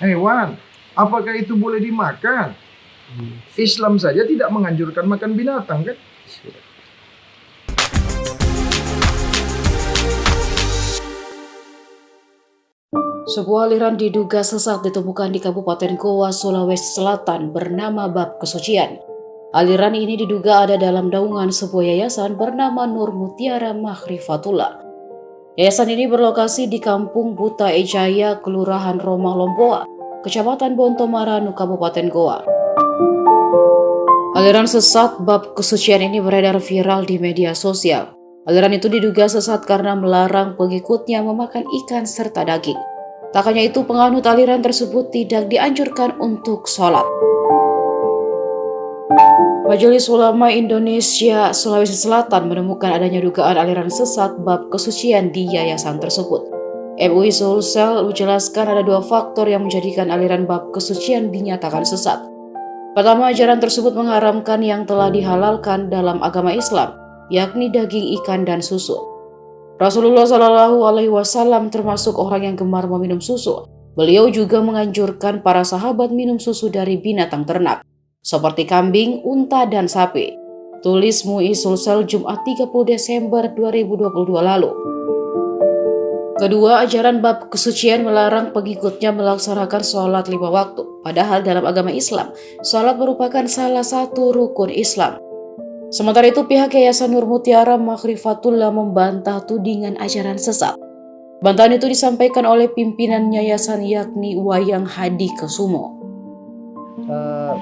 hewan. Apakah itu boleh dimakan? Islam saja tidak menganjurkan makan binatang, kan? Sebuah aliran diduga sesat ditemukan di Kabupaten Goa, Sulawesi Selatan bernama Bab Kesucian. Aliran ini diduga ada dalam naungan sebuah yayasan bernama Nur Mutiara Makhrifatullah. Yayasan ini berlokasi di Kampung Buta Ejaya, Kelurahan Romang Lompoa, Kecamatan Bontomaranu, Kabupaten Goa. Aliran sesat Bab Kesucian ini beredar viral di media sosial. Aliran itu diduga sesat karena melarang pengikutnya memakan ikan serta daging. Tak hanya itu, penganut aliran tersebut tidak dianjurkan untuk sholat. Majelis Ulama Indonesia Sulawesi Selatan menemukan adanya dugaan aliran sesat bab kesucian di yayasan tersebut. MUI Sulsel menjelaskan ada dua faktor yang menjadikan aliran bab kesucian dinyatakan sesat. Pertama, ajaran tersebut mengharamkan yang telah dihalalkan dalam agama Islam, yakni daging ikan dan susu. Rasulullah Shallallahu Alaihi Wasallam termasuk orang yang gemar meminum susu. Beliau juga menganjurkan para sahabat minum susu dari binatang ternak, seperti kambing, unta, dan sapi. Tulis MUI Sulsel Jumat 30 Desember 2022 lalu. Kedua, ajaran bab kesucian melarang pengikutnya melaksanakan sholat 5 waktu. Padahal dalam agama Islam, sholat merupakan salah satu rukun Islam. Sementara itu, pihak Yayasan Nur Mutiara Makhrifatullah membantah tudingan ajaran sesat. Bantahan itu disampaikan oleh pimpinan yayasan yakni Wayang Hadi Kusumo.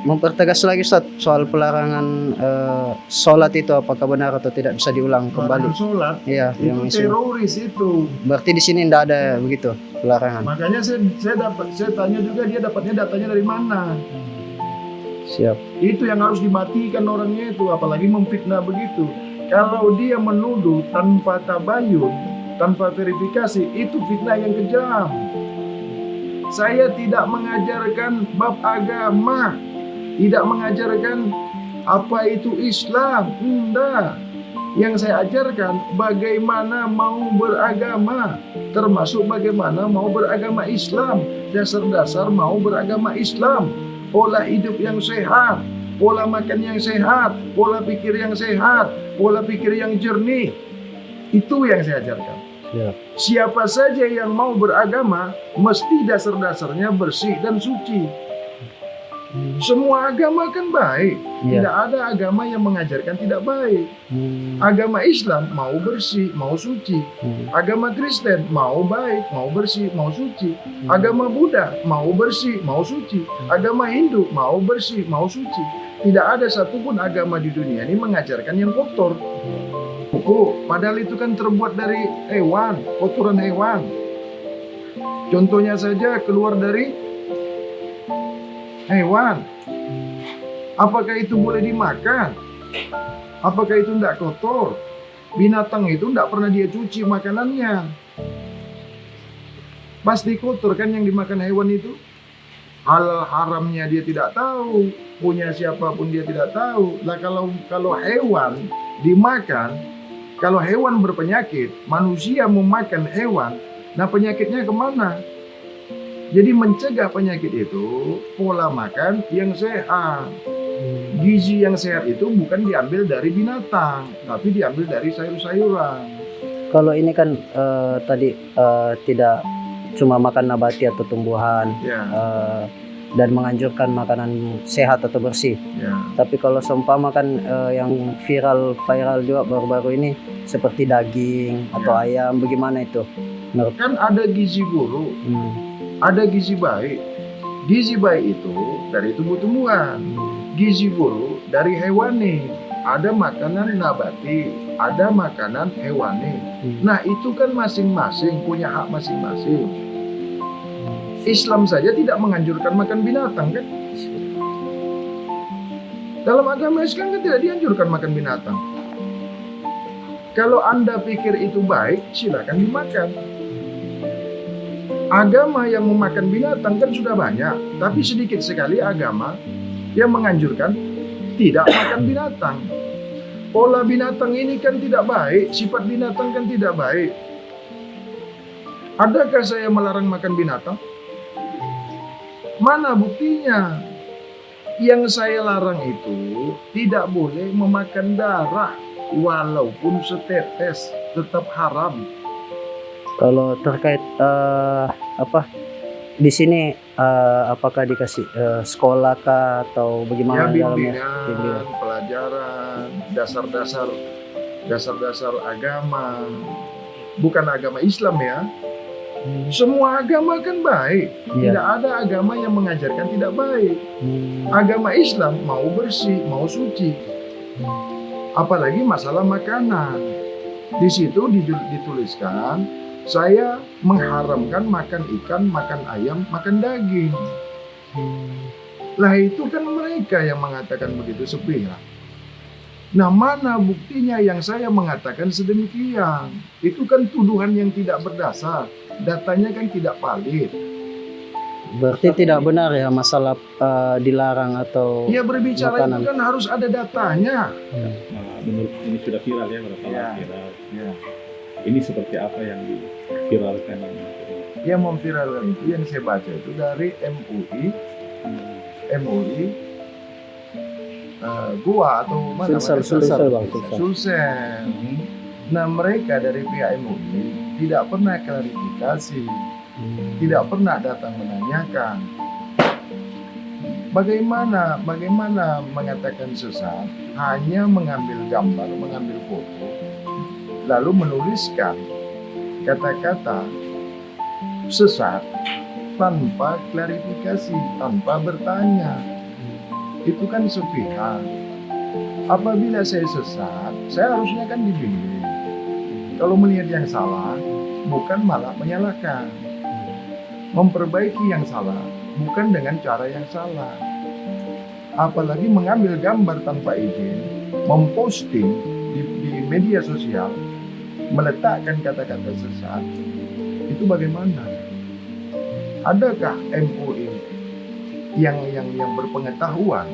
Mempertegas lagi Ustaz soal pelarangan sholat itu apakah benar atau tidak bisa diulang kembali? Sholat, Iya, yang itu teroris itu. Berarti di sini tidak ada begitu pelarangan. Makanya saya tanya juga dia dapatnya datanya dari mana. Siap. Itu yang harus dimatikan orangnya itu, apalagi memfitnah begitu. Kalau dia menuduh tanpa tabayun, tanpa verifikasi, itu fitnah yang kejam. Saya tidak mengajarkan bab agama, tidak mengajarkan apa itu Islam, enggak. Yang saya ajarkan bagaimana mau beragama, termasuk bagaimana mau beragama Islam, dasar-dasar mau beragama Islam. Pola hidup yang sehat, pola makan yang sehat, pola pikir yang sehat, pola pikir yang jernih. Itu yang saya ajarkan. Siap. Siapa saja yang mau beragama, mesti dasar-dasarnya bersih dan suci. Semua agama kan baik. Iya. Tidak ada agama yang mengajarkan tidak baik. Agama Islam mau bersih, mau suci. Agama Kristen mau baik, mau bersih, mau suci. Agama Buddha mau bersih, mau suci. Agama Hindu mau bersih, mau suci. Tidak ada satupun agama di dunia ini mengajarkan yang kotor. Padahal itu kan terbuat dari hewan, kotoran hewan. Contohnya saja keluar dari hewan. Apakah itu boleh dimakan? Apakah itu tidak kotor? Binatang itu tidak pernah dia cuci makanannya. Pasti kotor kan yang dimakan hewan itu. Halal haramnya dia tidak tahu, punya siapapun dia tidak tahu. Lah kalau hewan dimakan, kalau hewan berpenyakit, manusia memakan hewan, nah penyakitnya kemana? Jadi mencegah penyakit itu pola makan yang sehat. Gizi yang sehat itu bukan diambil dari binatang, tapi diambil dari sayur-sayuran. Kalau ini kan tadi tidak cuma makan nabati atau tumbuhan, Ya. Dan menganjurkan makanan sehat atau bersih. Ya. Tapi kalau seumpama kan yang viral juga baru-baru ini seperti daging atau ayam, bagaimana itu? Menurut Kan ada gizi buruk, ada gizi baik. Gizi baik itu dari tumbuh-tumbuhan, gizi buruk dari hewani. Ada makanan nabati, ada makanan hewani. Nah itu kan masing-masing punya hak masing-masing. Islam saja tidak menganjurkan makan binatang kan? Dalam agama Islam kan tidak dianjurkan makan binatang. Kalau Anda pikir itu baik, silakan dimakan. Agama yang memakan binatang kan sudah banyak, tapi sedikit sekali agama yang menganjurkan tidak makan binatang. Pola binatang ini kan tidak baik, sifat binatang kan tidak baik. Adakah saya melarang makan binatang? Mana buktinya? Yang saya larang itu tidak boleh memakan darah walaupun setetes, tetap haram. Kalau terkait di sini apakah dikasih sekolah kah atau bagaimana Ya dalamnya? bimbingan, pelajaran, dasar-dasar agama. Bukan agama Islam ya. Semua agama kan baik. Iya. Tidak ada agama yang mengajarkan tidak baik. Agama Islam mau bersih, mau suci. Apalagi masalah makanan. Di situ dituliskan, saya mengharamkan makan ikan, makan ayam, makan daging. Lah itu kan mereka yang mengatakan begitu sepihak. Nah, mana buktinya yang saya mengatakan sedemikian? Itu kan tuduhan yang tidak berdasar. Datanya kan tidak valid. Berarti tidak benar ya masalah dilarang atau Ya berbicara makanan. itu kan harus ada datanya. Nah, menurut ini sudah viral ya, berapa Ya. lama viral. Ya. Ini seperti apa yang diviralkan ini? Yang memviralkan itu yang saya baca itu dari MUI, Goa atau mana? Sulsel, Bang, Sulsel. Sulsel. Nah, mereka dari pihak MUI tidak pernah klarifikasi, tidak pernah datang menanyakan bagaimana mengatakan sesat, hanya mengambil gambar, mengambil foto, lalu menuliskan kata-kata sesat tanpa klarifikasi, tanpa bertanya. Itu kan sepihak. Apabila saya sesat, saya harusnya kan dibimbing. Kalau melihat yang salah, bukan malah menyalahkan. Memperbaiki yang salah, bukan dengan cara yang salah. Apalagi mengambil gambar tanpa izin, memposting di media sosial, meletakkan kata-kata sesat. Itu bagaimana? Adakah MUI yang berpengetahuan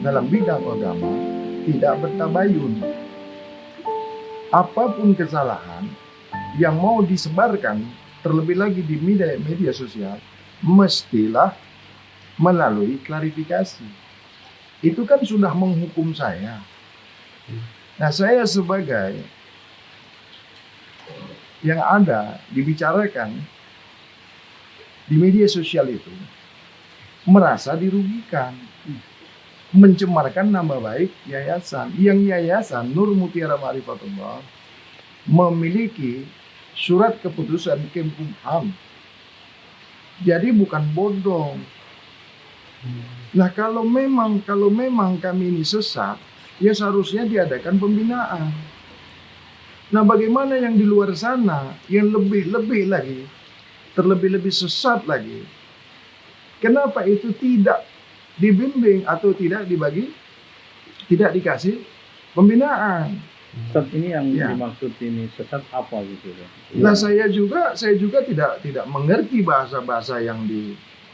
dalam bidang agama tidak bertabayun? Apapun kesalahan yang mau disebarkan, terlebih lagi di media sosial, mestilah melalui klarifikasi. Itu kan sudah menghukum saya. Nah, saya sebagai yang ada dibicarakan di media sosial itu merasa dirugikan, mencemarkan nama baik yayasan. Yang yayasan Nur Mutiara Ma'rifatullah memiliki surat keputusan Kemkumham. Jadi bukan bodong. Nah, kalau memang kami ini sesat, ya seharusnya diadakan pembinaan. Nah, bagaimana yang di luar sana yang lebih lagi, terlebih sesat lagi? Kenapa itu tidak dibimbing atau tidak dikasih pembinaan? Sesat ini yang Ya. dimaksud ini sesat apa gitu ya? Nah, saya juga tidak mengerti bahasa-bahasa yang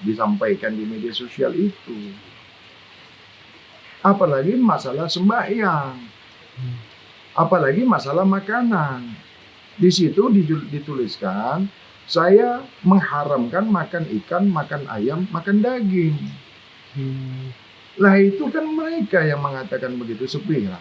disampaikan di media sosial itu. Apalagi masalah sembahyang. Apalagi masalah makanan. Di situ dituliskan, saya mengharamkan makan ikan, makan ayam, makan daging. Lah itu kan mereka yang mengatakan begitu sepihak.